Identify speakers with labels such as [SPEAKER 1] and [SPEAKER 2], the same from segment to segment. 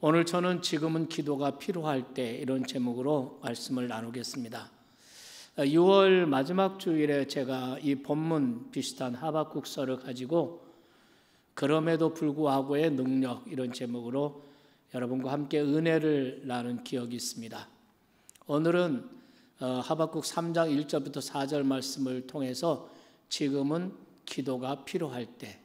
[SPEAKER 1] 오늘 저는 지금은 기도가 필요할 때 이런 제목으로 말씀을 나누겠습니다. 6월 마지막 주일에 제가 이 본문 비슷한 하박국서를 가지고 그럼에도 불구하고의 능력 이런 제목으로 여러분과 함께 은혜를 나눈 기억이 있습니다. 오늘은 하박국 3장 1절부터 4절 말씀을 통해서 지금은 기도가 필요할 때,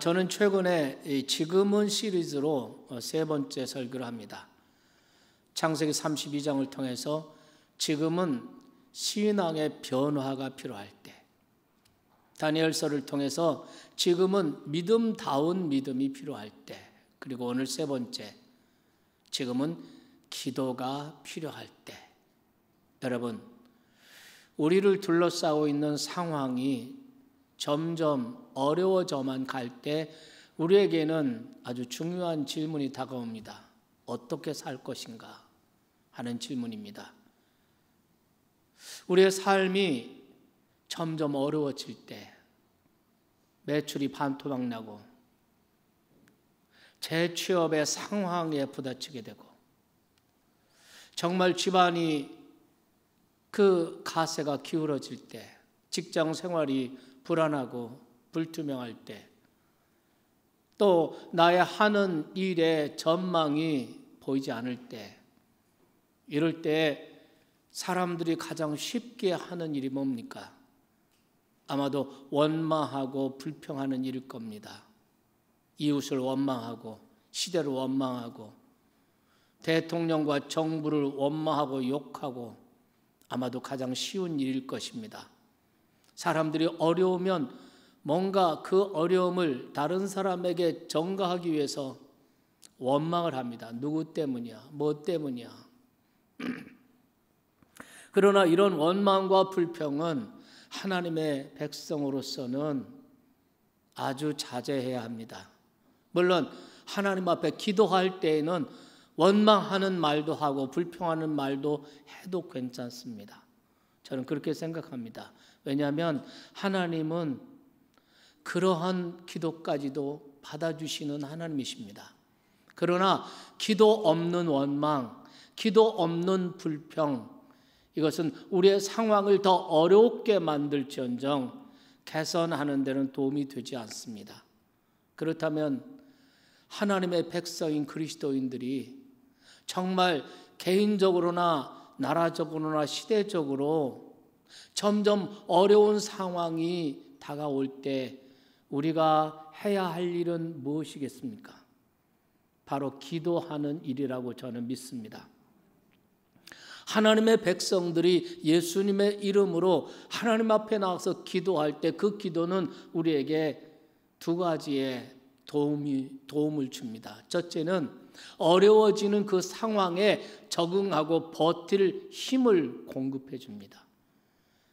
[SPEAKER 1] 저는 최근에 지금은 시리즈로 세 번째 설교를 합니다. 창세기 32장을 통해서 지금은 신앙의 변화가 필요할 때, 다니엘서를 통해서 지금은 믿음다운 믿음이 필요할 때, 그리고 오늘 세 번째, 지금은 기도가 필요할 때. 여러분, 우리를 둘러싸고 있는 상황이 점점 어려워져만 갈 때 우리에게는 아주 중요한 질문이 다가옵니다. 어떻게 살 것인가 하는 질문입니다. 우리의 삶이 점점 어려워질 때, 매출이 반토막 나고 재취업의 상황에 부딪히게 되고 정말 집안이 그 가세가 기울어질 때, 직장 생활이 불안하고 불투명할 때, 또 나의 하는 일의 전망이 보이지 않을 때, 이럴 때 사람들이 가장 쉽게 하는 일이 뭡니까? 아마도 원망하고 불평하는 일일 겁니다. 이웃을 원망하고 시대를 원망하고 대통령과 정부를 원망하고 욕하고 아마도 가장 쉬운 일일 것입니다. 사람들이 어려우면 뭔가 그 어려움을 다른 사람에게 전가하기 위해서 원망을 합니다. 누구 때문이야? 뭐 때문이야? 그러나 이런 원망과 불평은 하나님의 백성으로서는 아주 자제해야 합니다. 물론 하나님 앞에 기도할 때에는 원망하는 말도 하고 불평하는 말도 해도 괜찮습니다. 저는 그렇게 생각합니다. 왜냐하면 하나님은 그러한 기도까지도 받아주시는 하나님이십니다. 그러나 기도 없는 원망, 기도 없는 불평, 이것은 우리의 상황을 더 어렵게 만들지언정 개선하는 데는 도움이 되지 않습니다. 그렇다면 하나님의 백성인 그리스도인들이 정말 개인적으로나 나라적으로나 시대적으로 점점 어려운 상황이 다가올 때 우리가 해야 할 일은 무엇이겠습니까? 바로 기도하는 일이라고 저는 믿습니다. 하나님의 백성들이 예수님의 이름으로 하나님 앞에 나와서 기도할 때 그 기도는 우리에게 두 가지의 도움을 줍니다. 첫째는 어려워지는 그 상황에 적응하고 버틸 힘을 공급해 줍니다.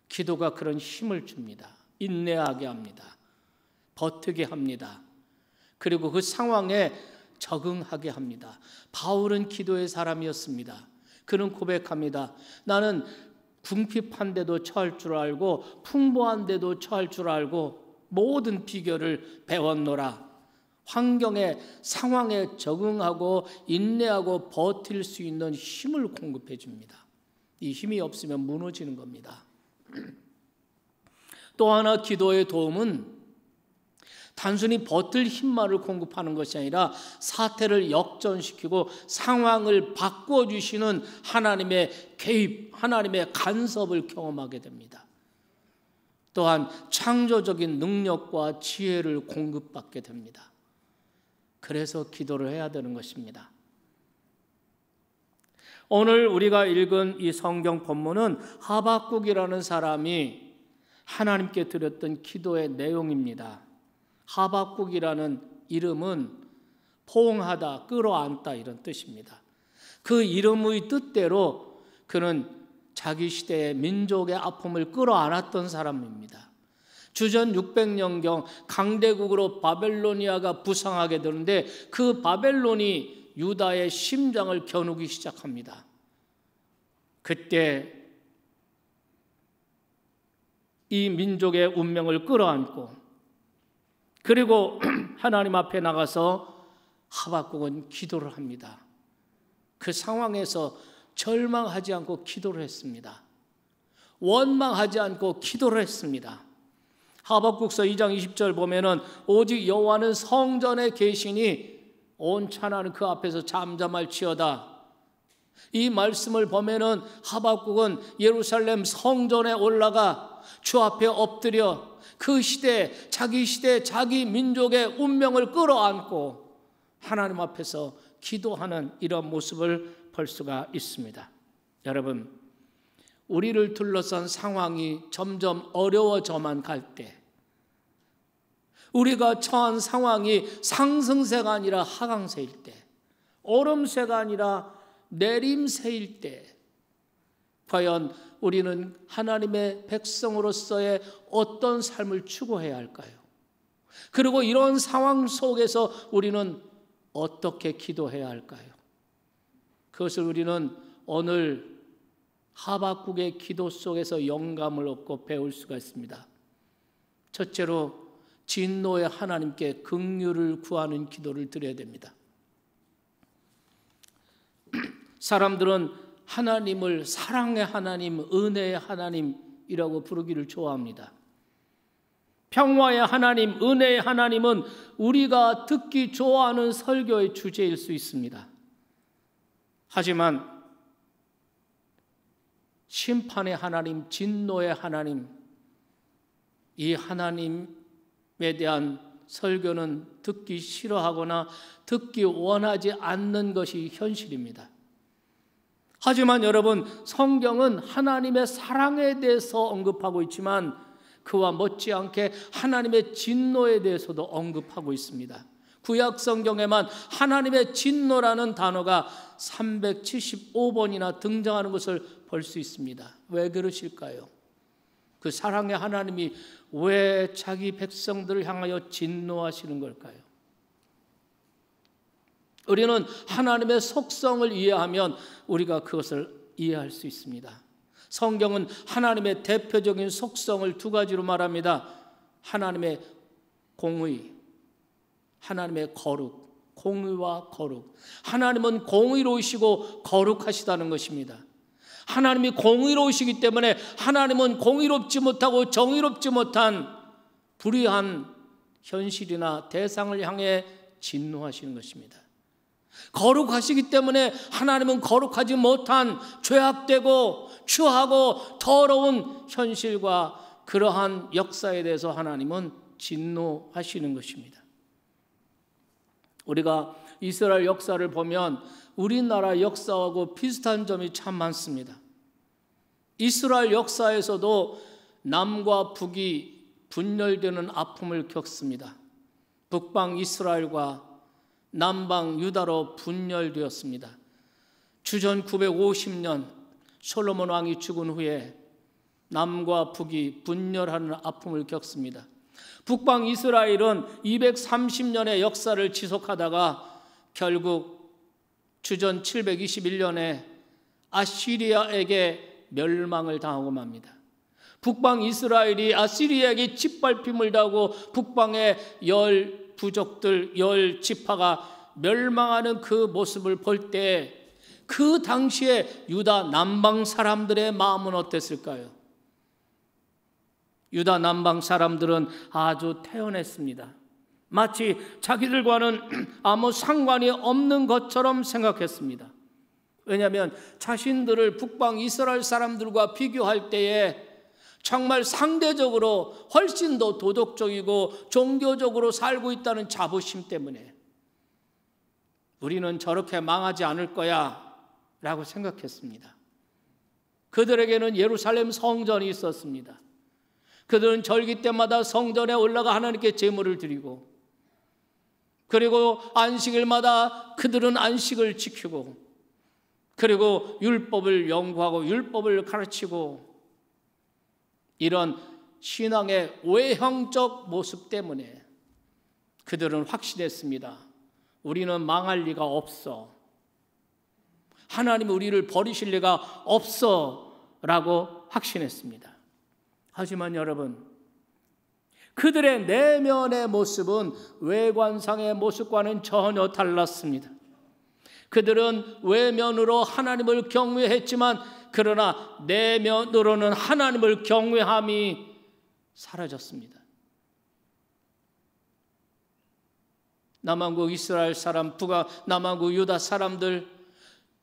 [SPEAKER 1] 기도가 그런 힘을 줍니다. 인내하게 합니다. 버티게 합니다. 그리고 그 상황에 적응하게 합니다. 바울은 기도의 사람이었습니다. 그는 고백합니다. 나는 궁핍한데도 처할 줄 알고 풍부한데도 처할 줄 알고 모든 비결을 배웠노라. 환경에, 상황에 적응하고 인내하고 버틸 수 있는 힘을 공급해 줍니다. 이 힘이 없으면 무너지는 겁니다. 또 하나 기도의 도움은 단순히 버틸 힘만을 공급하는 것이 아니라 사태를 역전시키고 상황을 바꿔주시는 하나님의 개입, 하나님의 간섭을 경험하게 됩니다. 또한 창조적인 능력과 지혜를 공급받게 됩니다. 그래서 기도를 해야 되는 것입니다. 오늘 우리가 읽은 이 성경 본문은 하박국이라는 사람이 하나님께 드렸던 기도의 내용입니다. 하박국이라는 이름은 포옹하다, 끌어안다 이런 뜻입니다. 그 이름의 뜻대로 그는 자기 시대의 민족의 아픔을 끌어안았던 사람입니다. 주전 600년경 강대국으로 바벨로니아가 부상하게 되는데 그 바벨론이 유다의 심장을 겨누기 시작합니다. 그때 이 민족의 운명을 끌어안고 그리고 하나님 앞에 나가서 하박국은 기도를 합니다. 그 상황에서 절망하지 않고 기도를 했습니다. 원망하지 않고 기도를 했습니다. 하박국서 2장 20절 보면은 오직 여호와는 성전에 계시니 온천하는 그 앞에서 잠잠할지어다. 이 말씀을 보면은 하박국은 예루살렘 성전에 올라가 주 앞에 엎드려 그 시대, 자기 민족의 운명을 끌어안고 하나님 앞에서 기도하는 이런 모습을 볼 수가 있습니다. 여러분, 우리를 둘러싼 상황이 점점 어려워져만 갈 때, 우리가 처한 상황이 상승세가 아니라 하강세일 때, 오름세가 아니라 내림세일 때, 과연 우리는 하나님의 백성으로서의 어떤 삶을 추구해야 할까요? 그리고 이런 상황 속에서 우리는 어떻게 기도해야 할까요? 그것을 우리는 오늘 하박국의 기도 속에서 영감을 얻고 배울 수가 있습니다. 첫째로 진노의 하나님께 긍휼을 구하는 기도를 드려야 됩니다. 사람들은 하나님을 사랑의 하나님, 은혜의 하나님이라고 부르기를 좋아합니다. 평화의 하나님, 은혜의 하나님은 우리가 듣기 좋아하는 설교의 주제일 수 있습니다. 하지만 심판의 하나님, 진노의 하나님, 이 하나님에 대한 설교는 듣기 싫어하거나 듣기 원하지 않는 것이 현실입니다. 하지만 여러분, 성경은 하나님의 사랑에 대해서 언급하고 있지만 그와 못지않게 하나님의 진노에 대해서도 언급하고 있습니다. 구약 성경에만 하나님의 진노라는 단어가 375번이나 등장하는 것을 볼 수 있습니다. 왜 그러실까요? 그 사랑의 하나님이 왜 자기 백성들을 향하여 진노하시는 걸까요? 우리는 하나님의 속성을 이해하면 우리가 그것을 이해할 수 있습니다. 성경은 하나님의 대표적인 속성을 두 가지로 말합니다. 하나님의 공의, 하나님의 거룩, 공의와 거룩. 하나님은 공의로우시고 거룩하시다는 것입니다. 하나님이 공의로우시기 때문에 하나님은 공의롭지 못하고 정의롭지 못한 불의한 현실이나 대상을 향해 진노하시는 것입니다. 거룩하시기 때문에 하나님은 거룩하지 못한 죄악되고 추하고 더러운 현실과 그러한 역사에 대해서 하나님은 진노하시는 것입니다. 우리가 이스라엘 역사를 보면 우리나라 역사하고 비슷한 점이 참 많습니다. 이스라엘 역사에서도 남과 북이 분열되는 아픔을 겪습니다. 북방 이스라엘과 남방 유다로 분열되었습니다. 주전 950년 솔로몬 왕이 죽은 후에 남과 북이 분열하는 아픔을 겪습니다. 북방 이스라엘은 230년의 역사를 지속하다가 결국 주전 721년에 아시리아에게 멸망을 당하고 맙니다. 북방 이스라엘이 아시리아에게 짓밟힘을 당하고 북방의 10 부족들 10 지파가 멸망하는 그 모습을 볼 때 그 당시에 유다 남방 사람들의 마음은 어땠을까요? 유다 남방 사람들은 아주 태연했습니다. 마치 자기들과는 아무 상관이 없는 것처럼 생각했습니다. 왜냐하면 자신들을 북방 이스라엘 사람들과 비교할 때에 정말 상대적으로 훨씬 더 도덕적이고 종교적으로 살고 있다는 자부심 때문에 우리는 저렇게 망하지 않을 거야 라고 생각했습니다. 그들에게는 예루살렘 성전이 있었습니다. 그들은 절기 때마다 성전에 올라가 하나님께 제물을 드리고, 그리고 안식일마다 그들은 안식을 지키고, 그리고 율법을 연구하고 율법을 가르치고, 이런 신앙의 외형적 모습 때문에 그들은 확신했습니다. 우리는 망할 리가 없어. 하나님이 우리를 버리실 리가 없어 라고 확신했습니다. 하지만 여러분, 그들의 내면의 모습은 외관상의 모습과는 전혀 달랐습니다. 그들은 외면으로 하나님을 경외했지만 그러나 내면으로는 하나님을 경외함이 사라졌습니다. 남한국 이스라엘 사람, 남한국 유다 사람들,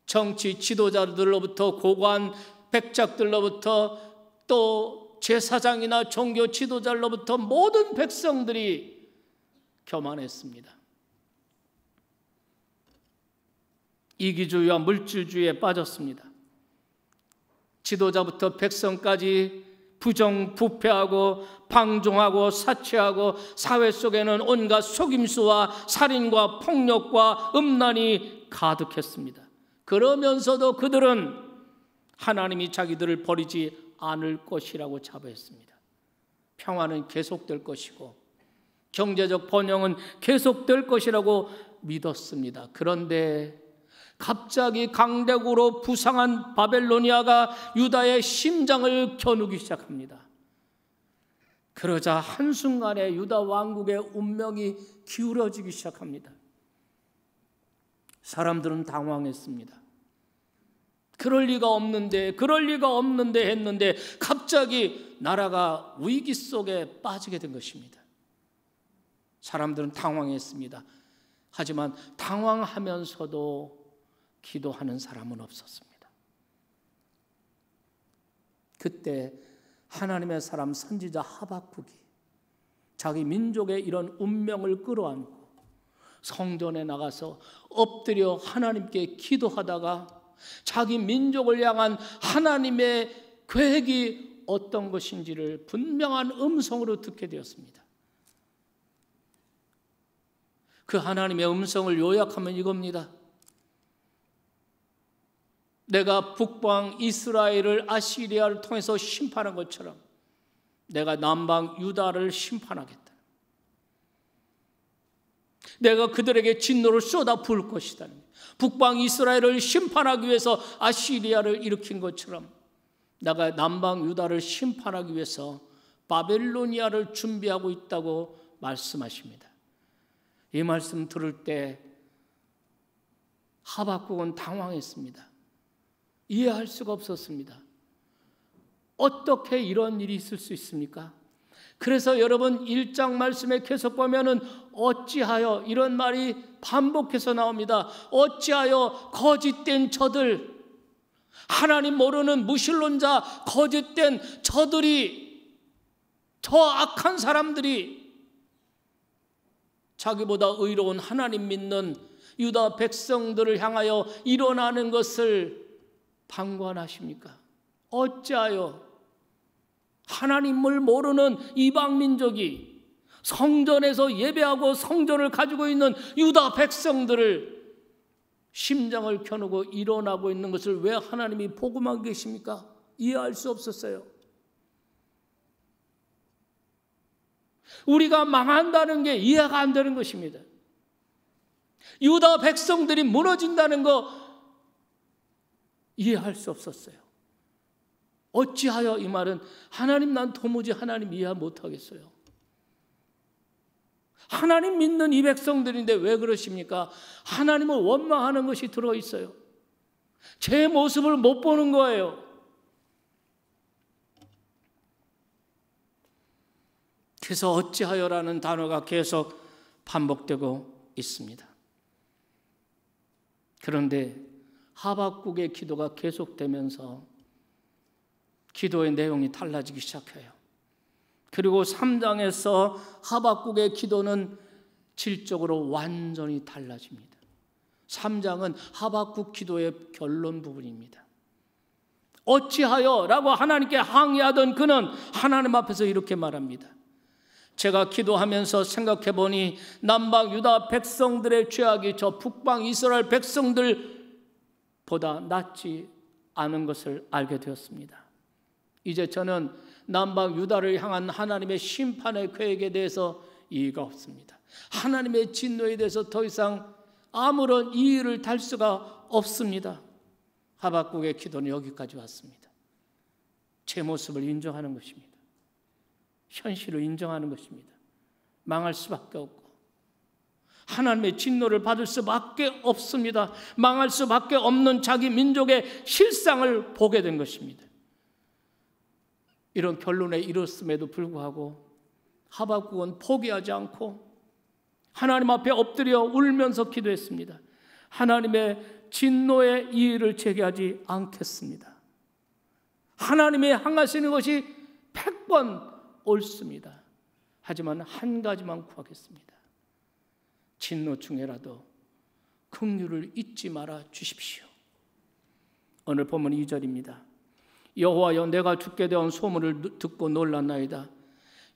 [SPEAKER 1] 정치 지도자들로부터 고관 백작들로부터 또 제사장이나 종교 지도자로부터 모든 백성들이 교만했습니다. 이기주의와 물질주의에 빠졌습니다. 지도자부터 백성까지 부정부패하고 방종하고 사치하고 사회 속에는 온갖 속임수와 살인과 폭력과 음란이 가득했습니다. 그러면서도 그들은 하나님이 자기들을 버리지 않을 것이라고 자부했습니다. 평화는 계속될 것이고 경제적 번영은 계속될 것이라고 믿었습니다. 그런데 갑자기 강대국으로 부상한 바벨로니아가 유다의 심장을 겨누기 시작합니다. 그러자 한순간에 유다 왕국의 운명이 기울어지기 시작합니다. 사람들은 당황했습니다. 그럴 리가 없는데 했는데 갑자기 나라가 위기 속에 빠지게 된 것입니다. 사람들은 당황했습니다. 하지만 당황하면서도 기도하는 사람은 없었습니다. 그때 하나님의 사람 선지자 하박국이 자기 민족의 이런 운명을 끌어안고 성전에 나가서 엎드려 하나님께 기도하다가 자기 민족을 향한 하나님의 계획이 어떤 것인지를 분명한 음성으로 듣게 되었습니다. 그 하나님의 음성을 요약하면 이겁니다. 내가 북방 이스라엘을 아시리아를 통해서 심판한 것처럼 내가 남방 유다를 심판하겠다. 내가 그들에게 진노를 쏟아 부을 것이다. 북방 이스라엘을 심판하기 위해서 아시리아를 일으킨 것처럼 내가 남방 유다를 심판하기 위해서 바벨로니아를 준비하고 있다고 말씀하십니다. 이 말씀 들을 때 하박국은 당황했습니다. 이해할 수가 없었습니다. 어떻게 이런 일이 있을 수 있습니까? 그래서 여러분 1장 말씀에 계속 보면은 어찌하여 이런 말이 반복해서 나옵니다. 어찌하여 거짓된 저들, 하나님 모르는 무신론자, 거짓된 저들이, 저 악한 사람들이 자기보다 의로운 하나님 믿는 유다 백성들을 향하여 일어나는 것을 방관하십니까? 어찌하여 하나님을 모르는 이방 민족이 성전에서 예배하고 성전을 가지고 있는 유다 백성들을 심장을 겨누고 일어나고 있는 것을 왜 하나님이 보고만 계십니까? 이해할 수 없었어요. 우리가 망한다는 게 이해가 안 되는 것입니다. 유다 백성들이 무너진다는 거 이해할 수 없었어요. 어찌하여 이 말은 하나님, 난 도무지 하나님 이해 못하겠어요. 하나님 믿는 이 백성들인데 왜 그러십니까? 하나님을 원망하는 것이 들어있어요. 제 모습을 못 보는 거예요. 그래서 어찌하여라는 단어가 계속 반복되고 있습니다. 그런데 하박국의 기도가 계속되면서 기도의 내용이 달라지기 시작해요. 그리고 3장에서 하박국의 기도는 질적으로 완전히 달라집니다. 3장은 하박국 기도의 결론 부분입니다. 어찌하여 라고 하나님께 항의하던 그는 하나님 앞에서 이렇게 말합니다. 제가 기도하면서 생각해 보니 남방 유다 백성들의 죄악이 저 북방 이스라엘 백성들보다 낫지 않은 것을 알게 되었습니다. 이제 저는 남방 유다를 향한 하나님의 심판의 계획에 대해서 이해가 없습니다. 하나님의 진노에 대해서 더 이상 아무런 이의를 달 수가 없습니다. 하박국의 기도는 여기까지 왔습니다. 제 모습을 인정하는 것입니다. 현실을 인정하는 것입니다. 망할 수밖에 없고 하나님의 진노를 받을 수밖에 없습니다. 망할 수밖에 없는 자기 민족의 실상을 보게 된 것입니다. 이런 결론에 이르렀음에도 불구하고 하박국은 포기하지 않고 하나님 앞에 엎드려 울면서 기도했습니다. 하나님의 진노의 이의를 제기하지 않겠습니다. 하나님이 향하시는 것이 100번 옳습니다. 하지만 한 가지만 구하겠습니다. 진노 중에라도 긍휼을 잊지 말아 주십시오. 오늘 본문 2절입니다. 여호와여, 내가 죽게 되온 소문을 듣고 놀랐나이다.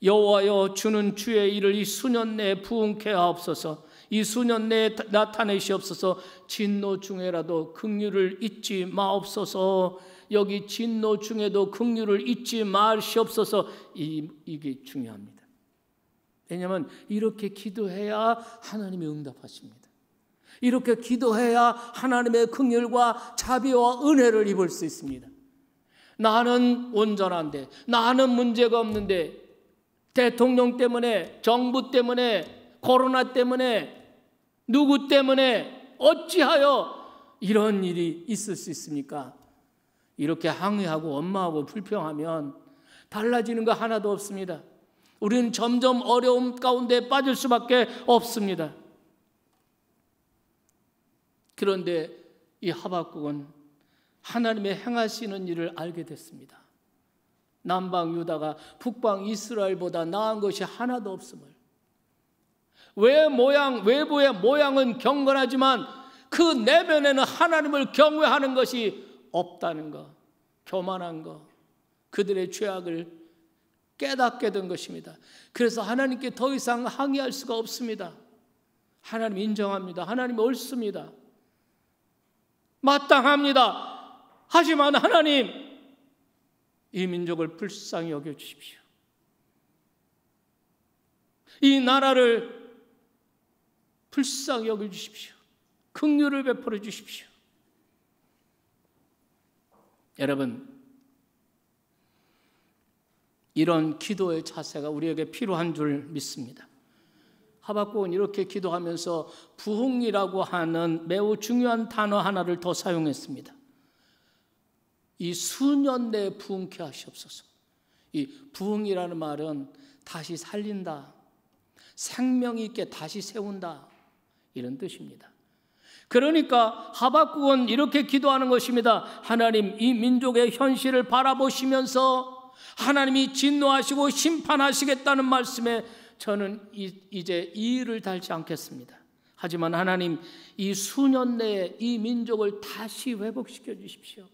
[SPEAKER 1] 여호와여, 주는 주의 일을 이 수년 내에 부응케 하옵소서. 이 수년 내에 나타내시옵소서. 진노 중에라도 긍휼을 잊지 마옵소서. 여기 진노 중에도 긍휼을 잊지 마시옵소서. 이게 중요합니다. 왜냐하면 이렇게 기도해야 하나님이 응답하십니다. 이렇게 기도해야 하나님의 긍휼과 자비와 은혜를 입을 수 있습니다. 나는 온전한데, 나는 문제가 없는데, 대통령 때문에, 정부 때문에, 코로나 때문에, 누구 때문에 어찌하여 이런 일이 있을 수 있습니까? 이렇게 항의하고 원망하고 불평하면 달라지는 거 하나도 없습니다. 우리는 점점 어려움 가운데 빠질 수밖에 없습니다. 그런데 이 하박국은 하나님의 행하시는 일을 알게 됐습니다. 남방 유다가 북방 이스라엘보다 나은 것이 하나도 없음을, 외부의 모양은 경건하지만 그 내면에는 하나님을 경외하는 것이 없다는 것, 교만한 것, 그들의 죄악을 깨닫게 된 것입니다. 그래서 하나님께 더 이상 항의할 수가 없습니다. 하나님 인정합니다. 하나님 옳습니다. 마땅합니다. 하지만 하나님, 이 민족을 불쌍히 여겨주십시오. 이 나라를 불쌍히 여겨주십시오. 긍휼을 베풀어 주십시오. 여러분, 이런 기도의 자세가 우리에게 필요한 줄 믿습니다. 하박국은 이렇게 기도하면서 부흥이라고 하는 매우 중요한 단어 하나를 더 사용했습니다. 이 수년 내에 부흥케 하시옵소서. 이 부흥이라는 말은 다시 살린다, 생명 있게 다시 세운다, 이런 뜻입니다. 그러니까 하박국은 이렇게 기도하는 것입니다. 하나님, 이 민족의 현실을 바라보시면서 하나님이 진노하시고 심판하시겠다는 말씀에 저는 이제 이의를 달지 않겠습니다. 하지만 하나님, 이 수년 내에 이 민족을 다시 회복시켜 주십시오.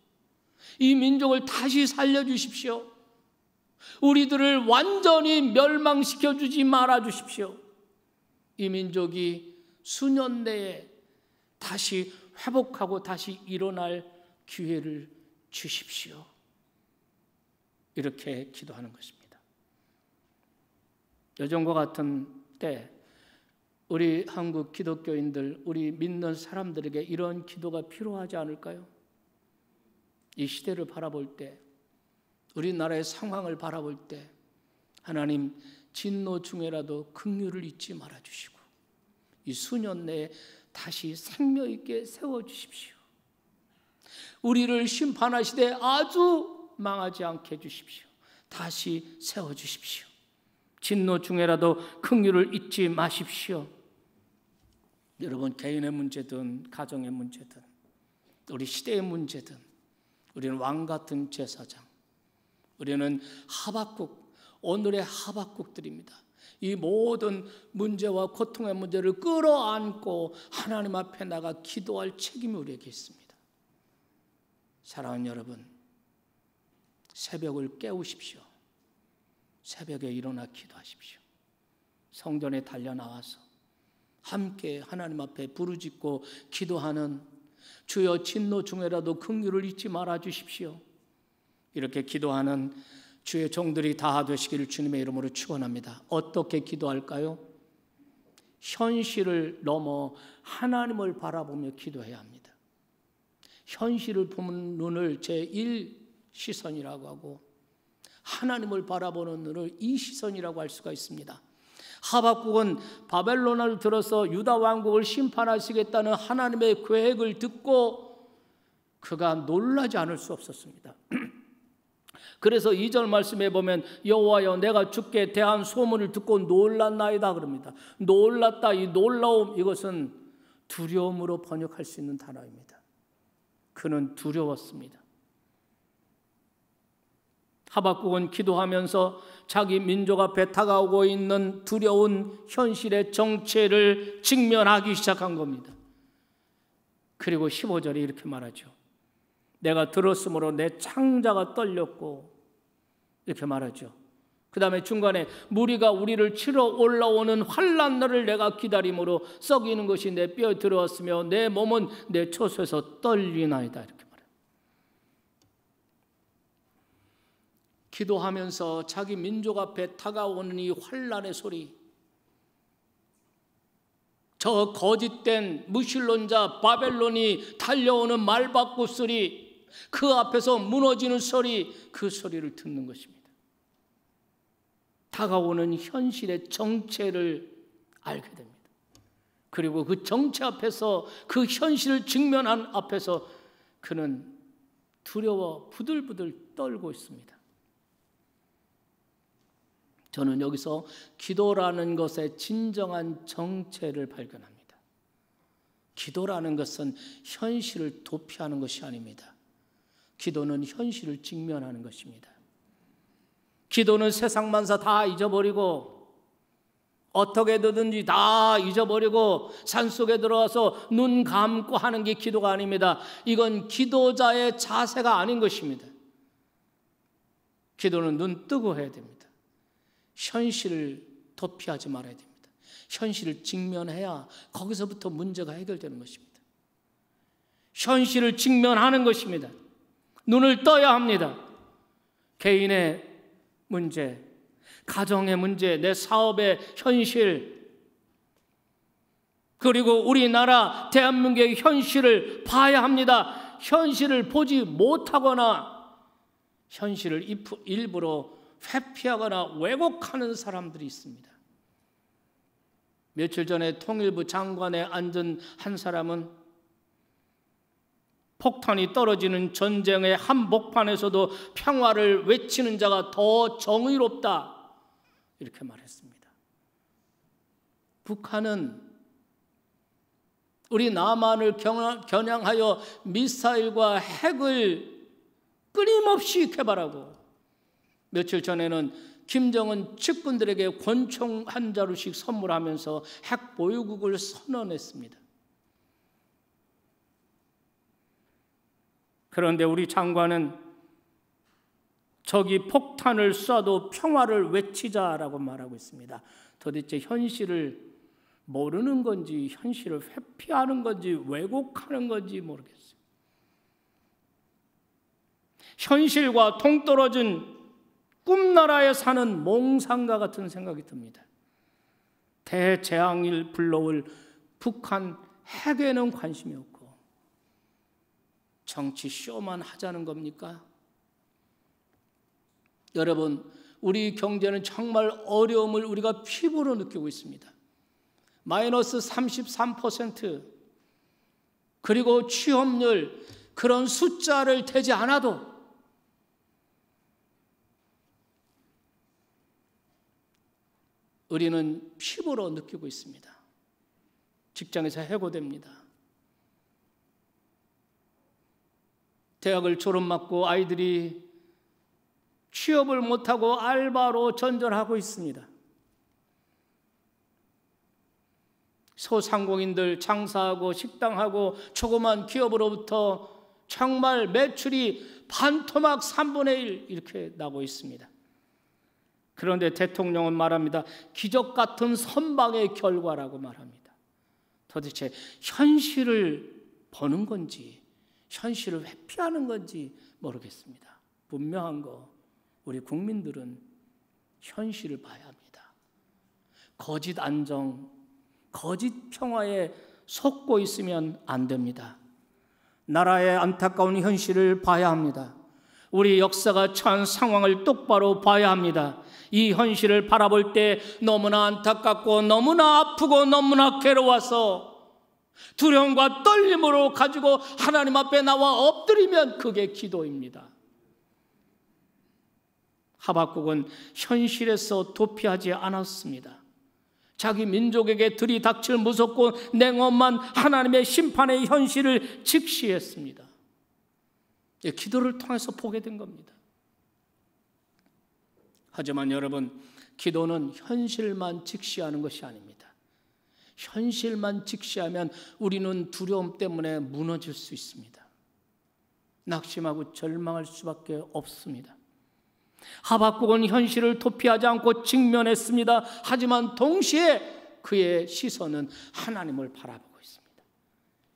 [SPEAKER 1] 이 민족을 다시 살려주십시오. 우리들을 완전히 멸망시켜 주지 말아 주십시오. 이 민족이 수년 내에 다시 회복하고 다시 일어날 기회를 주십시오. 이렇게 기도하는 것입니다. 요즘과 같은 때 우리 한국 기독교인들, 우리 믿는 사람들에게 이런 기도가 필요하지 않을까요? 이 시대를 바라볼 때, 우리나라의 상황을 바라볼 때 하나님, 진노 중에라도 긍휼을 잊지 말아주시고 이 수년 내에 다시 생명 있게 세워주십시오. 우리를 심판하시되 아주 망하지 않게 해주십시오. 다시 세워주십시오. 진노 중에라도 긍휼을 잊지 마십시오. 여러분, 개인의 문제든 가정의 문제든 우리 시대의 문제든 우리는 왕같은 제사장, 우리는 하박국, 오늘의 하박국들입니다. 이 모든 문제와 고통의 문제를 끌어안고 하나님 앞에 나가 기도할 책임이 우리에게 있습니다. 사랑하는 여러분, 새벽을 깨우십시오. 새벽에 일어나 기도하십시오. 성전에 달려 나와서 함께 하나님 앞에 부르짖고 기도하는, 주여 진노 중에라도 긍휼을 잊지 말아 주십시오. 이렇게 기도하는 주의 종들이 다 되시기를 주님의 이름으로 축원합니다. 어떻게 기도할까요? 현실을 넘어 하나님을 바라보며 기도해야 합니다. 현실을 보는 눈을 제1시선이라고 하고 하나님을 바라보는 눈을 이 시선이라고 할 수가 있습니다. 하박국은 바벨론을 들어서 유다 왕국을 심판하시겠다는 하나님의 계획을 듣고 그가 놀라지 않을 수 없었습니다. 그래서 2절 말씀에 보면 여호와여 내가 주께 대한 소문을 듣고 놀랐나이다 그럽니다. 놀랐다, 이 놀라움, 이것은 두려움으로 번역할 수 있는 단어입니다. 그는 두려웠습니다. 하박국은 기도하면서 자기 민족 앞에 다가오고 있는 두려운 현실의 정체를 직면하기 시작한 겁니다. 그리고 15절에 이렇게 말하죠. 내가 들었으므로 내 창자가 떨렸고, 이렇게 말하죠. 그 다음에 중간에 무리가 우리를 치러 올라오는 환난 날을 내가 기다림으로 썩이는 것이 내 뼈에 들어왔으며 내 몸은 내 초소에서 떨리나이다, 이렇게 말해요. 기도하면서 자기 민족 앞에 다가오는 이 환난의 소리, 저 거짓된 무신론자 바벨론이 달려오는 말바꾸 소리, 그 앞에서 무너지는 소리, 그 소리를 듣는 것입니다. 다가오는 현실의 정체를 알게 됩니다. 그리고 그 정체 앞에서, 그 현실을 직면한 앞에서 그는 두려워 부들부들 떨고 있습니다. 저는 여기서 기도라는 것의 진정한 정체를 발견합니다. 기도라는 것은 현실을 도피하는 것이 아닙니다. 기도는 현실을 직면하는 것입니다. 기도는 세상 만사 다 잊어버리고 어떻게 되든지 다 잊어버리고 산속에 들어와서 눈 감고 하는 게 기도가 아닙니다. 이건 기도자의 자세가 아닌 것입니다. 기도는 눈 뜨고 해야 됩니다. 현실을 도피하지 말아야 됩니다. 현실을 직면해야 거기서부터 문제가 해결되는 것입니다. 현실을 직면하는 것입니다. 눈을 떠야 합니다. 개인의 문제, 가정의 문제, 내 사업의 현실, 그리고 우리나라 대한민국의 현실을 봐야 합니다. 현실을 보지 못하거나 현실을 일부러 회피하거나 왜곡하는 사람들이 있습니다. 며칠 전에 통일부 장관에 앉은 한 사람은 폭탄이 떨어지는 전쟁의 한복판에서도 평화를 외치는 자가 더 정의롭다, 이렇게 말했습니다. 북한은 우리 남한을 겨냥하여 미사일과 핵을 끊임없이 개발하고, 며칠 전에는 김정은 측근들에게 권총 한 자루씩 선물하면서 핵 보유국을 선언했습니다. 그런데 우리 장관은 적이 폭탄을 쏴도 평화를 외치자라고 말하고 있습니다. 도대체 현실을 모르는 건지 현실을 회피하는 건지 왜곡하는 건지 모르겠어요. 현실과 동떨어진 꿈나라에 사는 몽상가 같은 생각이 듭니다. 대재앙을 불러올 북한 핵에는 관심이 없고 정치 쇼만 하자는 겁니까? 여러분, 우리 경제는 정말 어려움을 우리가 피부로 느끼고 있습니다. 마이너스 33%, 그리고 취업률, 그런 숫자를 대지 않아도 우리는 피부로 느끼고 있습니다. 직장에서 해고됩니다. 대학을 졸업맞고 아이들이 취업을 못하고 알바로 전전하고 있습니다. 소상공인들 장사하고 식당하고 조그만 기업으로부터 정말 매출이 반토막 3분의 1 이렇게 나고 있습니다. 그런데 대통령은 말합니다. 기적 같은 선방의 결과라고 말합니다. 도대체 현실을 보는 건지 현실을 회피하는 건지 모르겠습니다. 분명한 거, 우리 국민들은 현실을 봐야 합니다. 거짓 안정, 거짓 평화에 속고 있으면 안 됩니다. 나라의 안타까운 현실을 봐야 합니다. 우리 역사가 처한 상황을 똑바로 봐야 합니다. 이 현실을 바라볼 때 너무나 안타깝고 너무나 아프고 너무나 괴로워서 두려움과 떨림으로 가지고 하나님 앞에 나와 엎드리면 그게 기도입니다. 하박국은 현실에서 도피하지 않았습니다. 자기 민족에게 들이닥칠 무섭고 냉엄한 하나님의 심판의 현실을 직시했습니다. 기도를 통해서 보게 된 겁니다. 하지만 여러분, 기도는 현실만 직시하는 것이 아닙니다. 현실만 직시하면 우리는 두려움 때문에 무너질 수 있습니다. 낙심하고 절망할 수밖에 없습니다. 하박국은 현실을 도피하지 않고 직면했습니다. 하지만 동시에 그의 시선은 하나님을 바라보고 있습니다.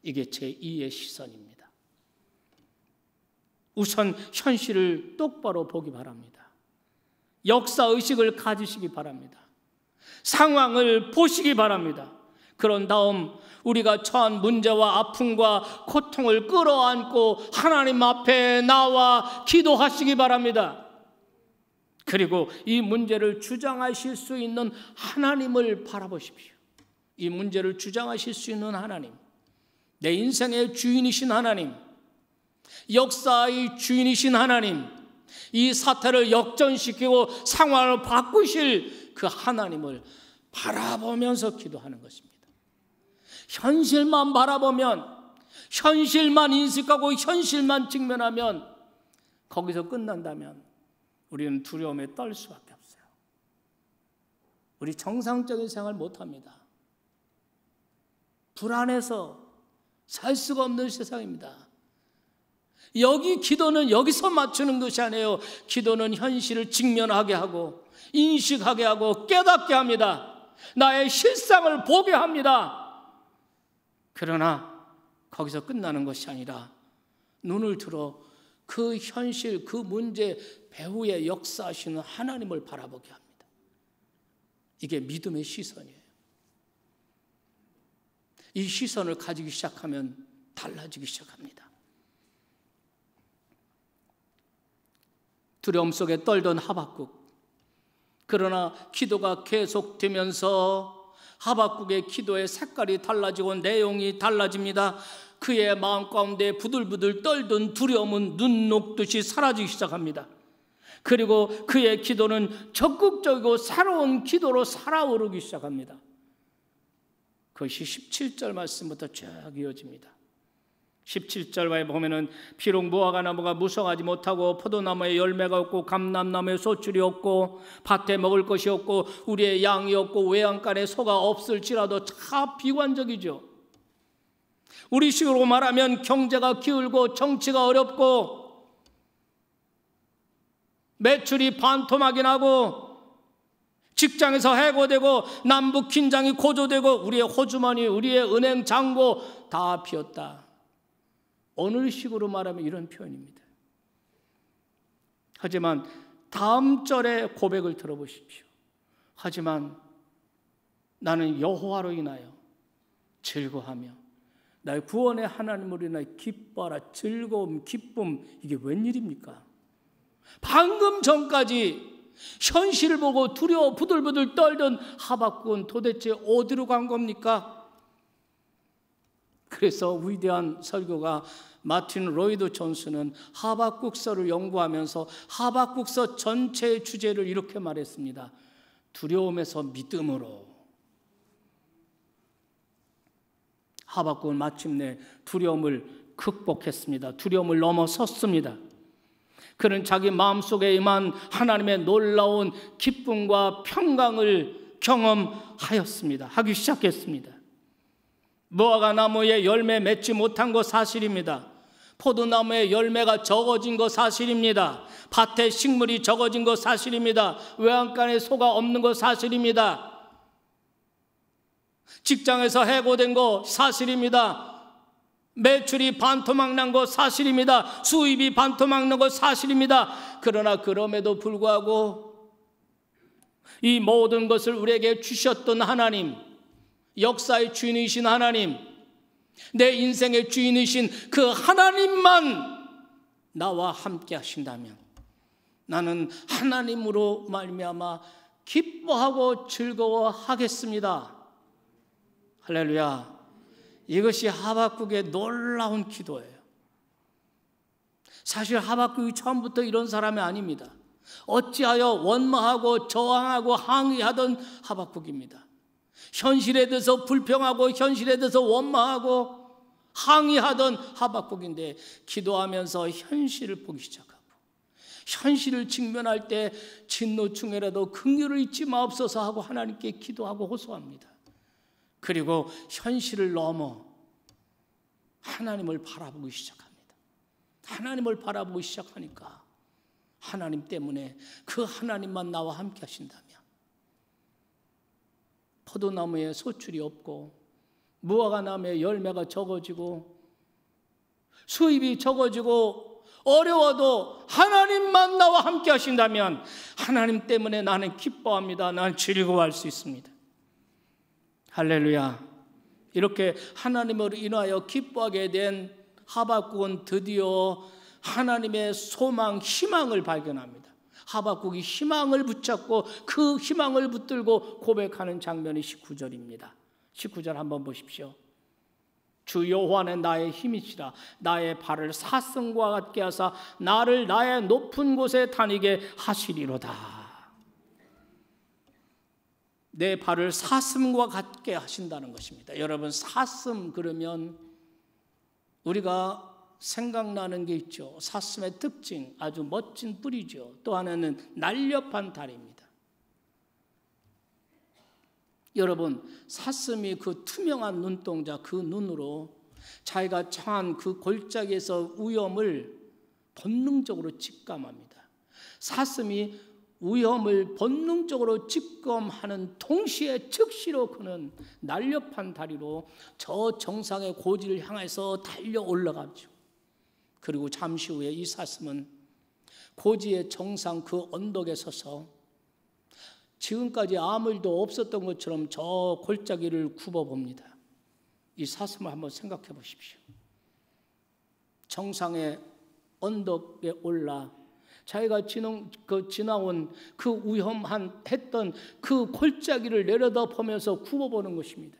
[SPEAKER 1] 이게 제2의 시선입니다. 우선 현실을 똑바로 보기 바랍니다. 역사의식을 가지시기 바랍니다. 상황을 보시기 바랍니다. 그런 다음 우리가 처한 문제와 아픔과 고통을 끌어안고 하나님 앞에 나와 기도하시기 바랍니다. 그리고 이 문제를 주장하실 수 있는 하나님을 바라보십시오. 이 문제를 주장하실 수 있는 하나님, 내 인생의 주인이신 하나님, 역사의 주인이신 하나님, 이 사태를 역전시키고 상황을 바꾸실 그 하나님을 바라보면서 기도하는 것입니다. 현실만 바라보면, 현실만 인식하고 현실만 직면하면, 거기서 끝난다면 우리는 두려움에 떨 수밖에 없어요. 우리 정상적인 생활 못합니다. 불안해서 살 수가 없는 세상입니다. 여기 기도는 여기서 맞추는 것이 아니에요. 기도는 현실을 직면하게 하고 인식하게 하고 깨닫게 합니다. 나의 실상을 보게 합니다. 그러나 거기서 끝나는 것이 아니라 눈을 들어 그 현실, 그 문제 배후에 역사하시는 하나님을 바라보게 합니다. 이게 믿음의 시선이에요. 이 시선을 가지기 시작하면 달라지기 시작합니다. 두려움 속에 떨던 하박국, 그러나 기도가 계속되면서 하박국의 기도의 색깔이 달라지고 내용이 달라집니다. 그의 마음 가운데 부들부들 떨던 두려움은 눈 녹듯이 사라지기 시작합니다. 그리고 그의 기도는 적극적이고 새로운 기도로 살아오르기 시작합니다. 그것이 17절 말씀부터 쭉 이어집니다. 17절에 보면은 비록 무화과 나무가 무성하지 못하고 포도나무에 열매가 없고 감람나무에 소출이 없고 밭에 먹을 것이 없고 우리의 양이 없고 외양간에 소가 없을지라도 참 비관적이죠. 우리식으로 말하면 경제가 기울고 정치가 어렵고 매출이 반토막이 나고 직장에서 해고되고 남북 긴장이 고조되고 우리의 호주머니, 우리의 은행 잔고 다 비었다. 오늘식으로 말하면 이런 표현입니다. 하지만 다음 절의 고백을 들어보십시오. 하지만 나는 여호와로 인하여 즐거워하며 나의 구원의 하나님으로 인하여 기뻐하라. 즐거움, 기쁨, 이게 웬일입니까? 방금 전까지 현실을 보고 두려워 부들부들 떨던 하박국은 도대체 어디로 간 겁니까? 그래서 위대한 설교가 마틴 로이드 존스는 하박국서를 연구하면서 하박국서 전체의 주제를 이렇게 말했습니다. 두려움에서 믿음으로. 하박국은 마침내 두려움을 극복했습니다. 두려움을 넘어섰습니다. 그는 자기 마음속에 임한 하나님의 놀라운 기쁨과 평강을 경험하였습니다. 하기 시작했습니다. 무화과 나무에 열매 맺지 못한 것 사실입니다. 포도나무에 열매가 적어진 것 사실입니다. 밭에 식물이 적어진 것 사실입니다. 외양간에 소가 없는 것 사실입니다. 직장에서 해고된 것 사실입니다. 매출이 반토막 난 것 사실입니다. 수입이 반토막 난 것 사실입니다. 그러나 그럼에도 불구하고 이 모든 것을 우리에게 주셨던 하나님, 역사의 주인이신 하나님, 내 인생의 주인이신 그 하나님만 나와 함께 하신다면 나는 하나님으로 말미암아 기뻐하고 즐거워하겠습니다. 할렐루야. 이것이 하박국의 놀라운 기도예요. 사실 하박국이 처음부터 이런 사람이 아닙니다. 어찌하여 원망하고 저항하고 항의하던 하박국입니다. 현실에 대해서 불평하고 현실에 대해서 원망하고 항의하던 하박국인데, 기도하면서 현실을 보기 시작하고 현실을 직면할 때 진노 중에라도 긍휼을 잊지 마옵소서 하고 하나님께 기도하고 호소합니다. 그리고 현실을 넘어 하나님을 바라보기 시작합니다. 하나님을 바라보기 시작하니까 하나님 때문에, 그 하나님만 나와 함께 하신다면 포도나무에 소출이 없고 무화과나무에 열매가 적어지고 수입이 적어지고 어려워도 하나님만 나와 함께 하신다면 하나님 때문에 나는 기뻐합니다. 나는 즐거워할 수 있습니다. 할렐루야. 이렇게 하나님으로 인하여 기뻐하게 된 하박국은 드디어 하나님의 소망, 희망을 발견합니다. 하박국이 희망을 붙잡고 그 희망을 붙들고 고백하는 장면이 19절입니다. 19절 한번 보십시오. 주 여호와는 나의 힘이시라. 나의 발을 사슴과 같게 하사 나를 나의 높은 곳에 다니게 하시리로다. 내 발을 사슴과 같게 하신다는 것입니다. 여러분, 사슴 그러면 우리가 생각나는 게 있죠. 사슴의 특징, 아주 멋진 뿔이죠. 또 하나는 날렵한 다리입니다. 여러분, 사슴이 그 투명한 눈동자, 그 눈으로 자기가 처한 그 골짜기에서 위험을 본능적으로 직감합니다. 사슴이 위험을 본능적으로 직감하는 동시에 즉시로 그는 날렵한 다리로 저 정상의 고지를 향해서 달려 올라가죠. 그리고 잠시 후에 이 사슴은 고지의 정상 그 언덕에 서서 지금까지 아무 일도 없었던 것처럼 저 골짜기를 굽어봅니다. 이 사슴을 한번 생각해 보십시오. 정상의 언덕에 올라 자기가 지나온 그 했던 그 골짜기를 내려다보면서 굽어보는 것입니다.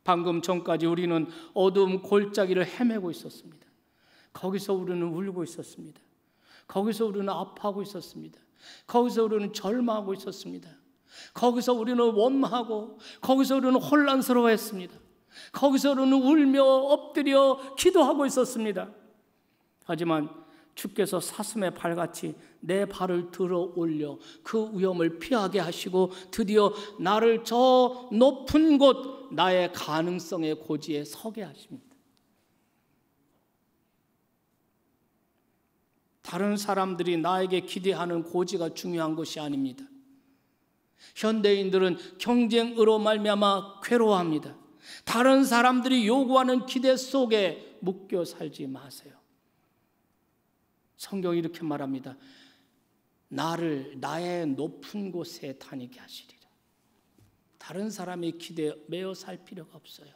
[SPEAKER 1] 방금 전까지 우리는 어두운 골짜기를 헤매고 있었습니다. 거기서 우리는 울고 있었습니다. 거기서 우리는 아파하고 있었습니다. 거기서 우리는 절망하고 있었습니다. 거기서 우리는 원망하고, 거기서 우리는 혼란스러워했습니다. 거기서 우리는 울며 엎드려 기도하고 있었습니다. 하지만 주께서 사슴의 발같이 내 발을 들어 올려 그 위험을 피하게 하시고 드디어 나를 저 높은 곳, 나의 가능성의 고지에 서게 하십니다. 다른 사람들이 나에게 기대하는 고지가 중요한 것이 아닙니다. 현대인들은 경쟁으로 말미암아 괴로워합니다. 다른 사람들이 요구하는 기대 속에 묶여 살지 마세요. 성경이 이렇게 말합니다. 나를 나의 높은 곳에 다니게 하시리라. 다른 사람의 기대에 매여 살 필요가 없어요.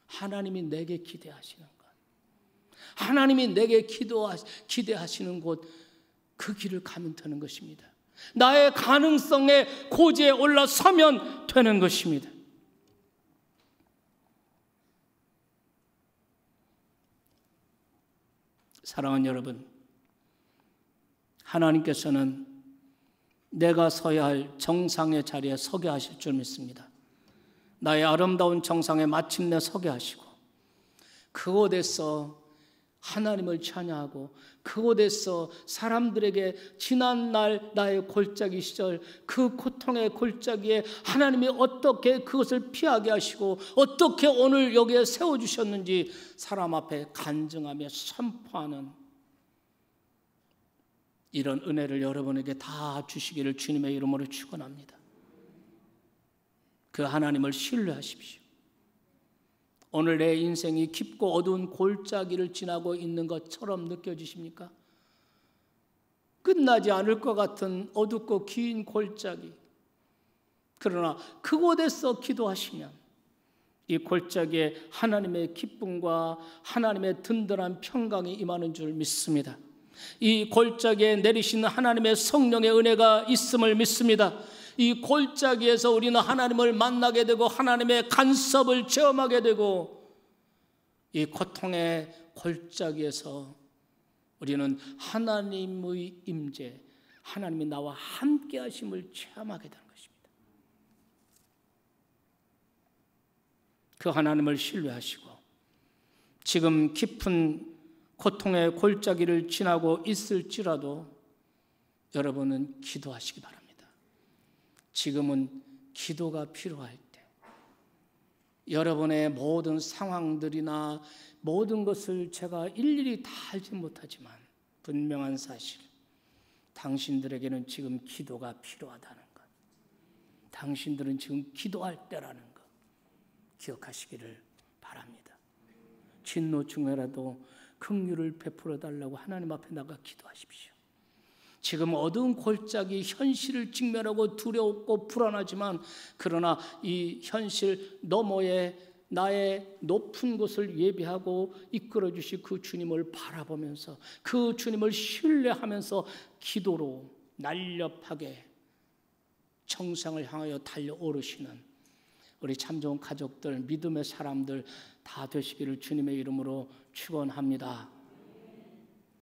[SPEAKER 1] 하나님이 내게 기대하시는 것, 하나님이 내게 기대하시는 곳, 그 길을 가면 되는 것입니다. 나의 가능성의 고지에 올라서면 되는 것입니다. 사랑하는 여러분, 하나님께서는 내가 서야 할 정상의 자리에 서게 하실 줄 믿습니다. 나의 아름다운 정상에 마침내 서게 하시고 그곳에서 하나님을 찬양하고 그곳에서 사람들에게 지난날 나의 골짜기 시절, 그 고통의 골짜기에 하나님이 어떻게 그것을 피하게 하시고 어떻게 오늘 여기에 세워주셨는지 사람 앞에 간증하며 선포하는 이런 은혜를 여러분에게 다 주시기를 주님의 이름으로 축원합니다. 그 하나님을 신뢰하십시오. 오늘 내 인생이 깊고 어두운 골짜기를 지나고 있는 것처럼 느껴지십니까? 끝나지 않을 것 같은 어둡고 긴 골짜기. 그러나 그곳에서 기도하시면 이 골짜기에 하나님의 기쁨과 하나님의 든든한 평강이 임하는 줄 믿습니다. 이 골짜기에 내리시는 하나님의 성령의 은혜가 있음을 믿습니다. 이 골짜기에서 우리는 하나님을 만나게 되고 하나님의 간섭을 체험하게 되고 이 고통의 골짜기에서 우리는 하나님의 임재, 하나님이 나와 함께 하심을 체험하게 되는 것입니다. 그 하나님을 신뢰하시고 지금 깊은 고통의 골짜기를 지나고 있을지라도 여러분은 기도하시기 바랍니다. 지금은 기도가 필요할 때 여러분의 모든 상황들이나 모든 것을 제가 일일이 다 알지 못하지만 분명한 사실, 당신들에게는 지금 기도가 필요하다는 것, 당신들은 지금 기도할 때라는 것 기억하시기를 바랍니다. 진노 중에라도 긍휼을 베풀어 달라고 하나님 앞에 나가 기도하십시오. 지금 어두운 골짜기 현실을 직면하고 두렵고 불안하지만 그러나 이 현실 너머에 나의 높은 곳을 예비하고 이끌어 주실 그 주님을 바라보면서 그 주님을 신뢰하면서 기도로 날렵하게 정상을 향하여 달려오르시는 우리 참 좋은 가족들, 믿음의 사람들 다 되시기를 주님의 이름으로 축원합니다.